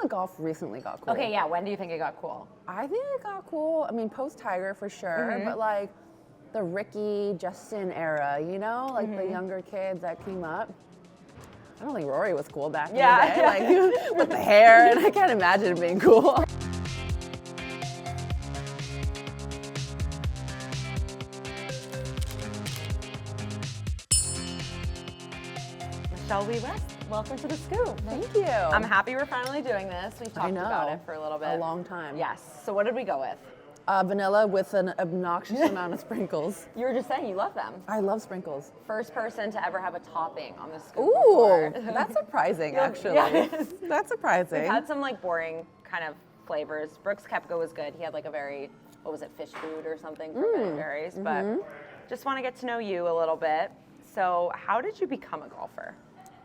golf recently got cool. Okay, yeah, when do you think it got cool? I think it got cool. I mean, post-Tiger for sure, but like the Rickie, Justin era, you know? Like the younger kids that came up. I don't think Rory was cool back in the day, like with the hair, and I can't imagine it being cool. Michelle Lee West, welcome to The Scoop. Thank you. I'm happy we're finally doing this. We've talked about it for a little bit. A long time. Yes. So what did we go with? Vanilla with an obnoxious amount of sprinkles. You were just saying you love them. I love sprinkles. First person to ever have a topping on the Scoop. Ooh, that's surprising, actually. Yes. That's surprising. We've had some like boring kind of flavors. Brooks Koepka was good. He had like a very, what was it, fish food or something for Ben & Jerry's. But just want to get to know you a little bit. So how did you become a golfer?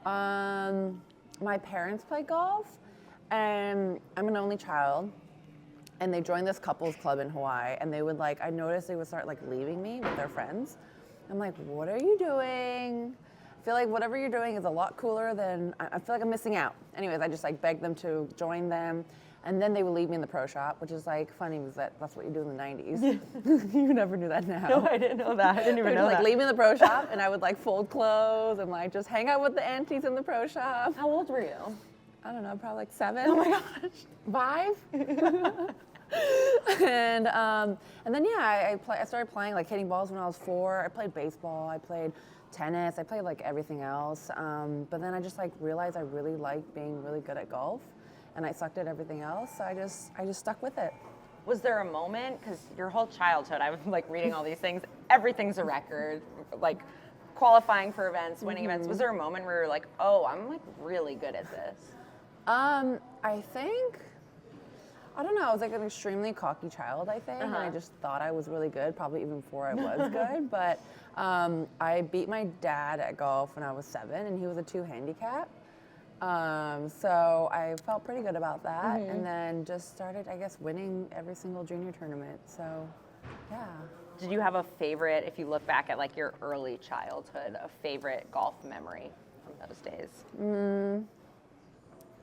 My parents play golf, and I'm an only child. And they joined this couples club in Hawaii, and they would like, I noticed they would start like leaving me with their friends. I'm like, what are you doing? I feel like whatever you're doing is a lot cooler than, I feel like I'm missing out. Anyways, I just like begged them to join them. And then they would leave me in the pro shop, which is like funny because that's what you do in the 90s. You never knew that now. No, I didn't know that. I didn't even know like that. Leave me in the pro shop, and I would like fold clothes and like just hang out with the aunties in the pro shop. How old were you? I don't know, probably like 7. Oh my gosh. 5. And then yeah, I started playing like hitting balls when I was 4. I played baseball, I played tennis, I played like everything else. But then I just like realized I really liked being really good at golf, and I sucked at everything else. So I just stuck with it. Was there a moment, because your whole childhood, I was like reading all these things, everything's a record, like qualifying for events, winning events. Was there a moment where you're like, oh, I'm like really good at this? I think, I don't know, I was like an extremely cocky child, I think, and I just thought I was really good, probably even before I was good, but I beat my dad at golf when I was 7, and he was a 2 handicap, so I felt pretty good about that, and then just started, I guess, winning every single junior tournament, so yeah. Did you have a favorite, if you look back at like your early childhood, a favorite golf memory from those days?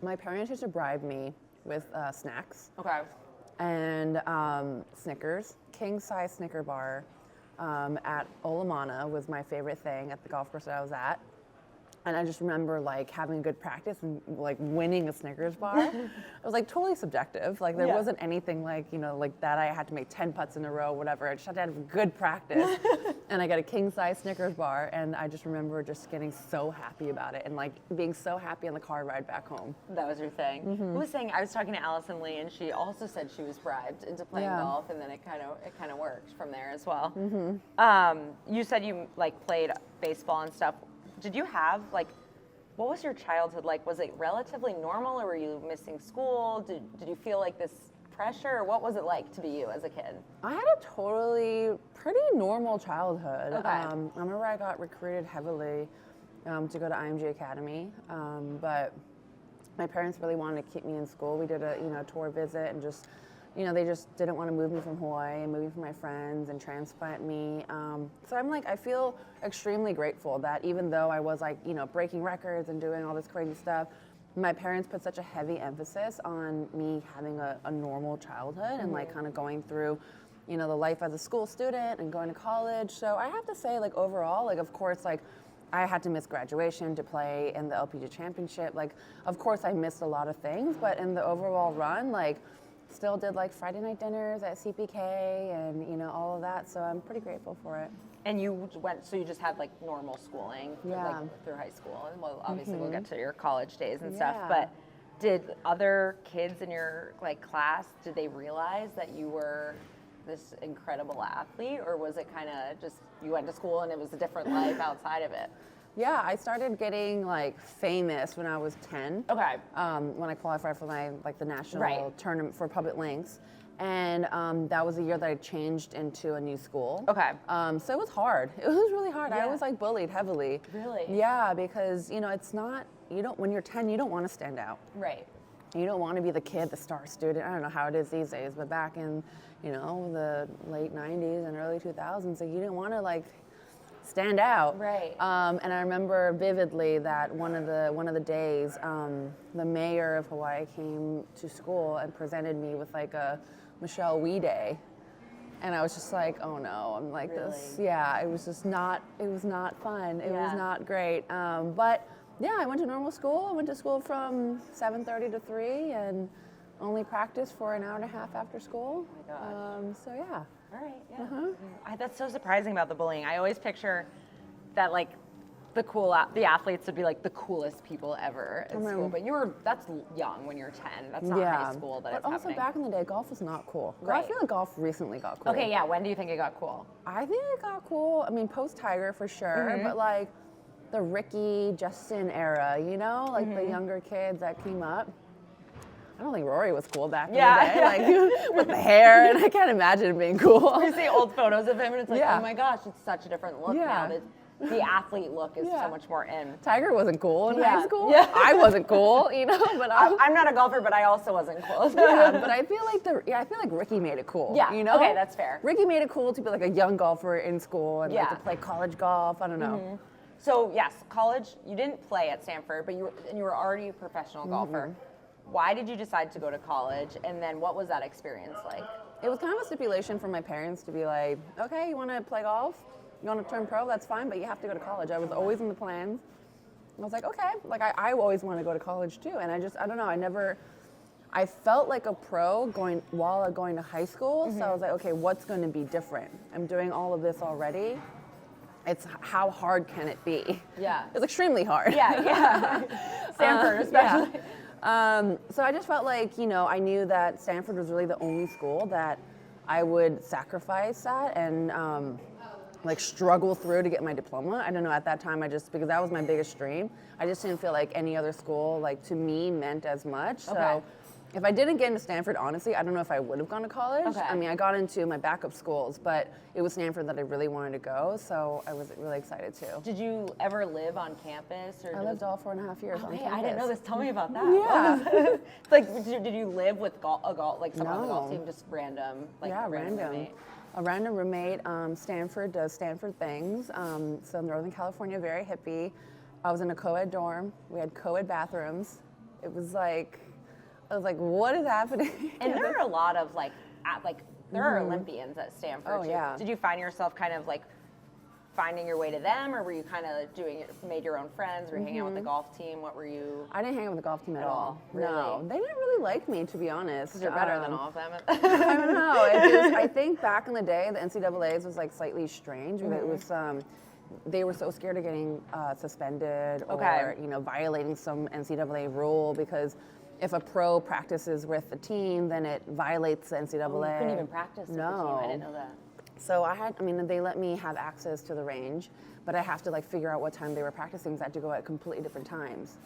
My parents used to bribe me with snacks. Okay. And Snickers, king-size Snicker bar at Olamana was my favorite thing at the golf course that I was at. And I just remember like having good practice and like winning a Snickers bar. It was like totally subjective. Like there wasn't anything like, you know, like that I had to make 10 putts in a row, whatever. I just had to have good practice. And I got a king-size Snickers bar, and I just remember just getting so happy about it and like being so happy on the car ride back home. That was your thing. Who was saying, I was talking to Allison Lee, and she also said she was bribed into playing golf, and then it kind of worked from there as well. You said you like played baseball and stuff. Did you have, like, what was your childhood like? Was it relatively normal, or were you missing school? Did you feel like this pressure, or what was it like to be you as a kid? I had a totally pretty normal childhood. Okay. I remember I got recruited heavily to go to IMG Academy, but my parents really wanted to keep me in school. We did a tour visit, and just, they just didn't want to move me from Hawaii and move me from my friends and transplant me. So I feel extremely grateful that even though I was like, breaking records and doing all this crazy stuff, my parents put such a heavy emphasis on me having a normal childhood and like kind of going through, the life as a school student and going to college. So I have to say, like, overall, like, of course, like, I had to miss graduation to play in the LPGA championship. Like, of course I missed a lot of things, but in the overall run, like, still did like Friday night dinners at CPK and all of that, so I'm pretty grateful for it. And you just had like normal schooling through high school, and well, obviously we'll get to your college days and stuff, but did other kids in your like class, did they realize that you were this incredible athlete, or was it kind of just you went to school and it was a different life outside of it? Yeah, I started getting like famous when I was 10. Okay. When I qualified for the national tournament for public links, and that was the year that I changed into a new school. Okay. So it was hard. It was really hard. Yeah. I was like bullied heavily. Really? Yeah, because it's not when you're 10, you don't want to stand out. Right. You don't want to be the kid, the star student. I don't know how it is these days, but back in the late 90s and early 2000s, like, you didn't want to like stand out. Right. And I remember vividly that one of the days, the mayor of Hawaii came to school and presented me with like a Michelle WIE Day. And I was just like, oh no, I'm like this. Yeah, it was not fun. It was not great. But yeah, I went to normal school. I went to school from 7:30 to 3 and only practiced for an hour and a half after school. Oh my gosh. So yeah. All right, yeah. That's so surprising about the bullying. I always picture that like the athletes would be like the coolest people ever at school. But that's young when you're 10. That's not high school that it's But also happening. back in the day, golf was not cool. Right. I feel like golf recently got cool. Okay, yeah. When do you think it got cool? I think it got cool. I mean, post Tiger for sure, but like the Rickie, Justin era, you know, like the younger kids that came up. I don't think Rory was cool back in the day, like with the hair, and I can't imagine it being cool. You see old photos of him, and it's like, oh my gosh, it's such a different look now. The athlete look is so much more in. Tiger wasn't cool in high school. Yeah. I wasn't cool, you know. But I'm not a golfer, but I also wasn't cool. So. Yeah, but I feel like Rickie made it cool. Yeah, you know. Okay, that's fair. Rickie made it cool to be like a young golfer in school and like to play college golf. I don't know. So yes, college. You didn't play at Stanford, but you were already a professional golfer. Why did you decide to go to college, and then what was that experience like? It was kind of a stipulation from my parents to be like, okay, you want to play golf? You want to turn pro? That's fine, but you have to go to college. I was always in the plans. I was like, okay. Like, I always want to go to college too. And I don't know, I felt like a pro while going to high school. So I was like, okay, what's going to be different? I'm doing all of this already. It's how hard can it be? Yeah. It's extremely hard. Yeah. Stanford especially. Yeah. So I just felt like, I knew that Stanford was really the only school that I would sacrifice that and like struggle through to get my diploma. I don't know, at that time because that was my biggest dream. I just didn't feel like any other school like to me meant as much. So if I didn't get into Stanford, honestly, I don't know if I would have gone to college. Okay. I mean, I got into my backup schools, but it was Stanford that I really wanted to go, so I was really excited too. Did you ever live on campus? I lived all 4.5 years on campus. I didn't know this. Tell me about that. Yeah. Like, did you live with someone on the golf team, just random? Like, random. A random roommate. Stanford does Stanford things. So Northern California, very hippie. I was in a co-ed dorm. We had co-ed bathrooms. It was like, I was like, what is happening? And there are a lot of there are Olympians at Stanford. Oh, yeah. Did you find yourself kind of like finding your way to them, or were you kind of made your own friends? Were you hanging out with the golf team? What were you? I didn't hang out with the golf team at all. Really? No, they didn't really like me, to be honest. Because you're better than all of them. I don't know. I think back in the day, the NCAA's was like slightly strange. It was they were so scared of getting suspended or violating some NCAA rule because if a pro practices with the team, then it violates the NCAA. Oh, you couldn't even practice with the team. I didn't know that. So they let me have access to the range, but I have to like figure out what time they were practicing because I had to go at completely different times.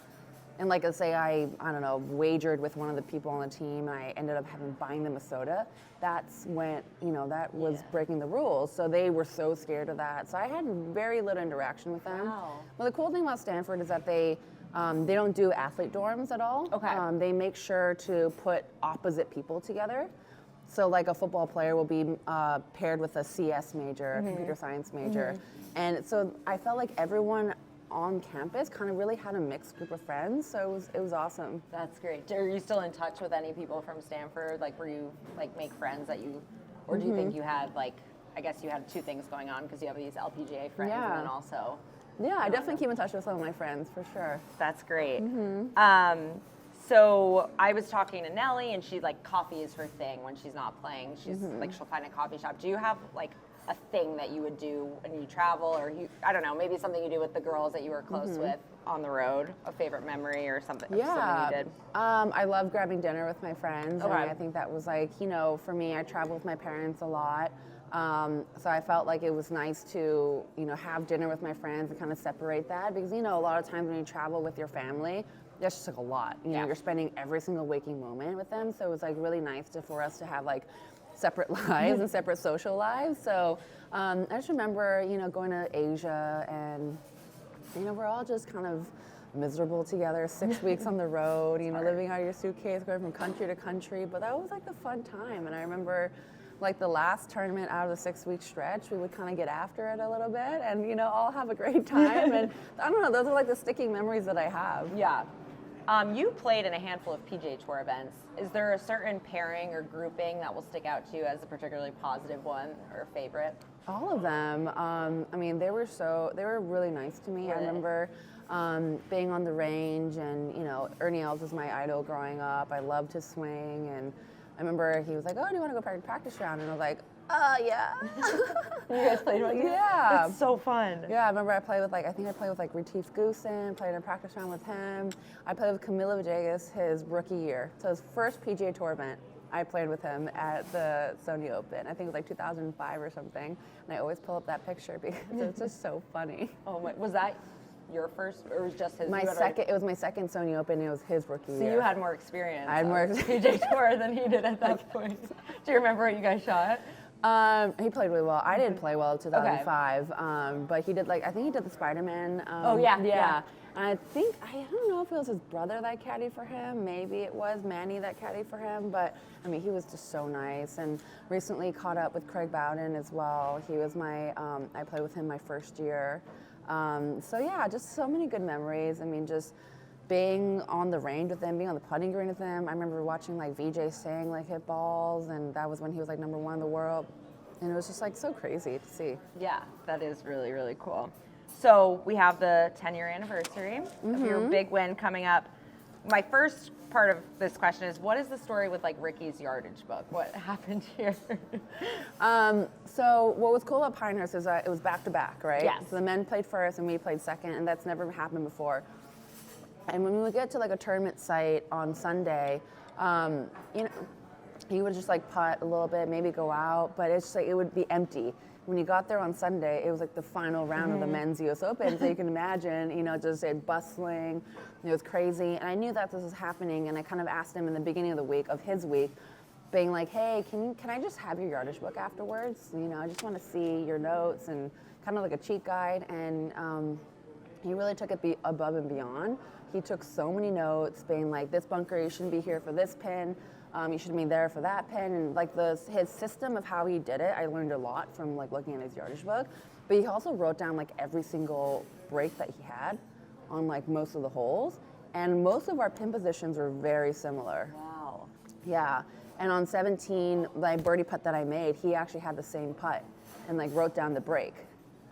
And like, let's say I don't know, wagered with one of the people on the team and I ended up buying them a soda. That's when, that was breaking the rules. So they were so scared of that. So I had very little interaction with them. Wow. Well, the cool thing about Stanford is that they don't do athlete dorms at all. Okay. They make sure to put opposite people together. So like a football player will be paired with a CS major, a computer science major. And so I felt like everyone on campus kind of really had a mixed group of friends. So it was awesome. That's great. Are you still in touch with any people from Stanford? Like, were you make friends that you, or do you think you had I guess you had two things going on because you have these LPGA friends and then also. Yeah, I definitely keep in touch with some of my friends for sure. That's great. So I was talking to Nellie, and she's like, coffee is her thing when she's not playing. She's like, she'll find a coffee shop. Do you have like a thing that you would do when you travel, or I don't know, maybe something you do with the girls that you were close with on the road, a favorite memory or something? Yeah, something you did? I love grabbing dinner with my friends. Okay. And I think that was like, for me, I travel with my parents a lot. So I felt like it was nice to, have dinner with my friends and kind of separate that because, a lot of times when you travel with your family, that's just like a lot. You're spending every single waking moment with them. So it was like really nice for us to have like separate lives and separate social lives. So I just remember, going to Asia and, we're all just kind of miserable together, 6 weeks on the road, living out of your suitcase, going from country to country. But that was like the fun time. And I remember like the last tournament out of the 6-week stretch, we would kind of get after it a little bit and, you know, all have a great time. And I don't know, those are like the sticking memories that I have. Yeah. You played in a handful of PGA Tour events. Is there a certain pairing or grouping that will stick out to you as a particularly positive one or favorite? All of them. I mean, they were really nice to me. I remember being on the range, and you know, Ernie Els was my idol growing up. I loved his swing, and I remember he was like, "Oh, do you want to go practice round?" And I was like, yeah. You guys played with him? Yeah. It's so fun. Yeah, I remember I played with I think I played with Retief Goosen, played in a practice round with him. I played with Camilo Villegas his rookie year. So his first PGA Tour event, I played with him at the Sony Open. I think it was 2005 or something. And I always pull up that picture because it's just so funny. Oh my, was that your first, or was just his? It was my second Sony Open, and it was his rookie year. So you had more experience. I had more PGA Tour than he did at that point. Do you remember what you guys shot? He played really well. I didn't play well in 2005, but he did I think he did the Spider-Man. Oh yeah. And I don't know if it was his brother that caddied for him. Maybe it was Manny that caddied for him. But I mean, he was just so nice. And recently caught up with Craig Bowden as well. He was I played with him my first year. So yeah, just so many good memories. I mean, just being on the range with them, being on the putting green with them. I remember watching Vijay Singh hit balls, and that was when he was #1 in the world. And it was just so crazy to see. Yeah, that is really, really cool. So we have the 10-year anniversary of your big win coming up. My first part of this question is, what is the story with Rickie's yardage book? What happened here? So what was cool about Pinehurst is that it was back-to-back, right? Yes. So the men played first and we played second, and that's never happened before. And when we would get to a tournament site on Sunday, you know, he would just putt a little bit, maybe go out, but it's just it would be empty. When you got there on Sunday, it was the final round of the men's US Open, so you can imagine, you know, just bustling. It was crazy, and I knew that this was happening, and I kind of asked him in the beginning of the week, of his week, being hey, can I just have your yardage book afterwards? You know, I just want to see your notes and kind of a cheat guide, and he really took it above and beyond. He took so many notes, being this bunker, you shouldn't be here for this pin. You should be there for that pin, and his system of how he did it, I learned a lot from looking at his yardage book. But he also wrote down every single break that he had on most of the holes, and most of our pin positions were very similar. Wow. Yeah, and on 17, my birdie putt that I made, he actually had the same putt, and wrote down the break.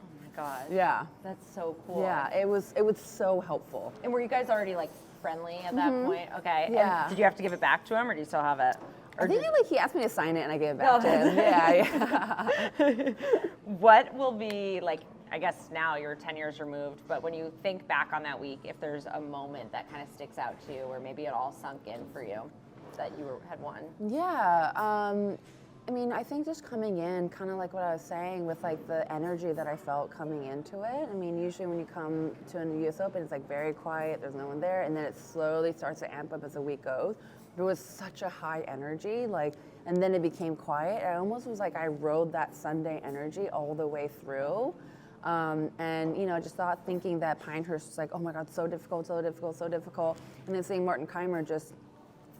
Oh my God. Yeah. That's so cool. Yeah, it was so helpful. And were you guys already friendly at that point? Okay. Yeah. And did you have to give it back to him, or do you still have it? Or I think he asked me to sign it, and I gave it back to him. Yeah. What will be I guess now you're 10 years removed, but when you think back on that week, if there's a moment that kind of sticks out to you, or maybe it all sunk in for you that you had won? Yeah. I mean, I think just coming in, kind of what I was saying, with the energy that I felt coming into it. I mean, usually when you come to a US Open, it's very quiet, there's no one there, and then it slowly starts to amp up as the week goes. There was such a high energy, and then it became quiet. I almost was I rode that Sunday energy all the way through. And, you know, just thinking that Pinehurst was oh my God, so difficult, so difficult, so difficult. And then seeing Martin Keimer just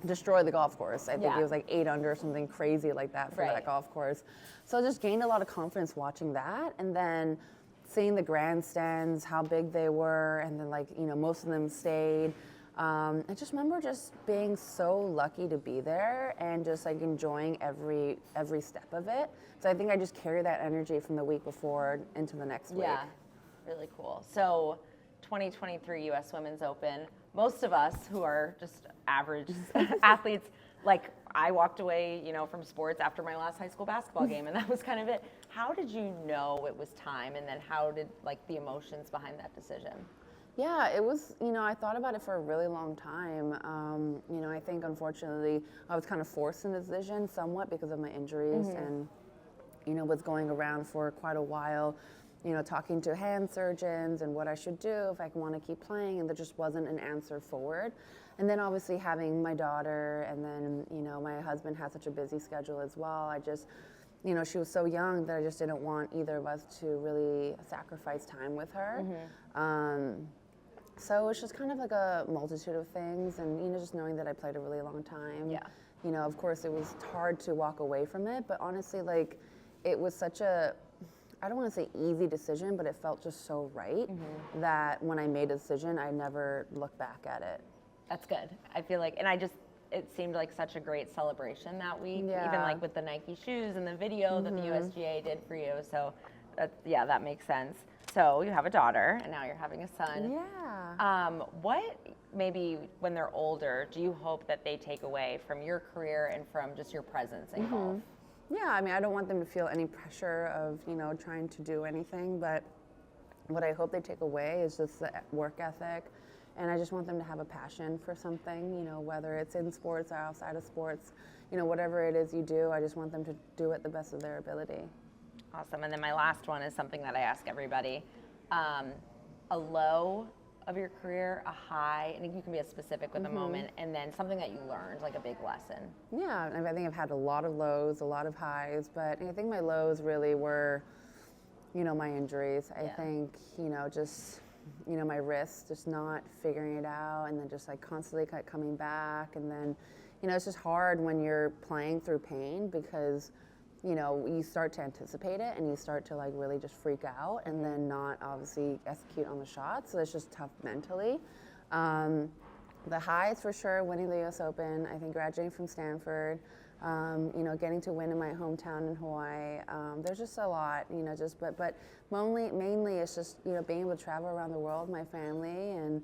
destroy the golf course. I think it was 8 under or something crazy like that for that golf course. So I just gained a lot of confidence watching that, and then seeing the grandstands, how big they were, and then you know, most of them stayed. I just remember just being so lucky to be there and just enjoying every step of it. So I think I just carry that energy from the week before into the next week. Yeah, really cool. So 2023 US Women's Open, most of us who are just average athletes, I walked away, you know, from sports after my last high school basketball game, and that was kind of it. How did you know it was time, and then how did the emotions behind that decision? Yeah, it was, you know, I thought about it for a really long time. You know, I think unfortunately I was kind of forced in the decision somewhat because of my injuries, and, you know, was going around for quite a while, you know, talking to hand surgeons and what I should do if I want to keep playing, and there just wasn't an answer forward. And then obviously having my daughter, and then, you know, my husband has such a busy schedule as well. I just, you know, she was so young that I just didn't want either of us to really sacrifice time with her. So it was just kind of a multitude of things, and, you know, just knowing that I played a really long time. Yeah. you know, of course it was hard to walk away from it, but honestly, like, it was such a, I don't want to say easy decision, but it felt just so right that when I made a decision, I never looked back at it. That's good. I feel like, and it seemed like such a great celebration that week, Yeah. even like with the Nike shoes and the video that the USGA did for you. So, that makes sense. So you have a daughter, and now you're having a son. Yeah. What maybe when they're older do you hope that they take away from your career and from just your presence in golf? Yeah, I mean, I don't want them to feel any pressure of, you know, trying to do anything, but what I hope they take away is just the work ethic, and I just want them to have a passion for something, you know, whether it's in sports or outside of sports, you know, whatever it is you do, I just want them to do it the best of their ability. Awesome. And then my last one is something that I ask everybody. A low of your career, a high, and you can be as specific with a moment, and then something that you learned, like a big lesson. Yeah, I think I've had a lot of lows, a lot of highs, but I think my lows really were, you know, my injuries. I think, you know, just, you know, my wrist, just not figuring it out, and then just like constantly coming back, and then, you know, it's just hard when you're playing through pain because, you know, you start to anticipate it and you start to like really just freak out and then not obviously execute on the shot. So it's just tough mentally. The highs for sure, winning the US Open, I think graduating from Stanford, you know, getting to win in my hometown in Hawaii. There's just a lot, you know, just, but mainly it's just, you know, being able to travel around the world with my family and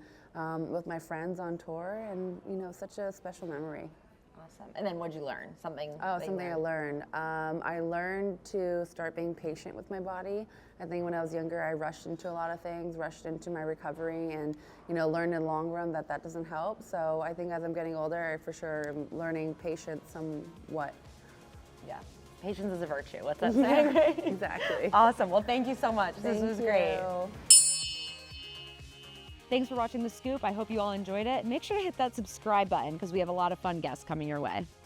with my friends on tour, and, you know, such a special memory. Awesome. And then what'd you learn? Something I learned. I learned to start being patient with my body. I think when I was younger, I rushed into a lot of things, rushed into my recovery, and, you know, learned in the long run that that doesn't help. So I think as I'm getting older, I for sure am learning patience somewhat. Yeah. Patience is a virtue. What's that saying? Right? Exactly. Awesome. Well, thank you so much. This was great. Thanks for watching The Scoop. I hope you all enjoyed it. Make sure to hit that subscribe button because we have a lot of fun guests coming your way.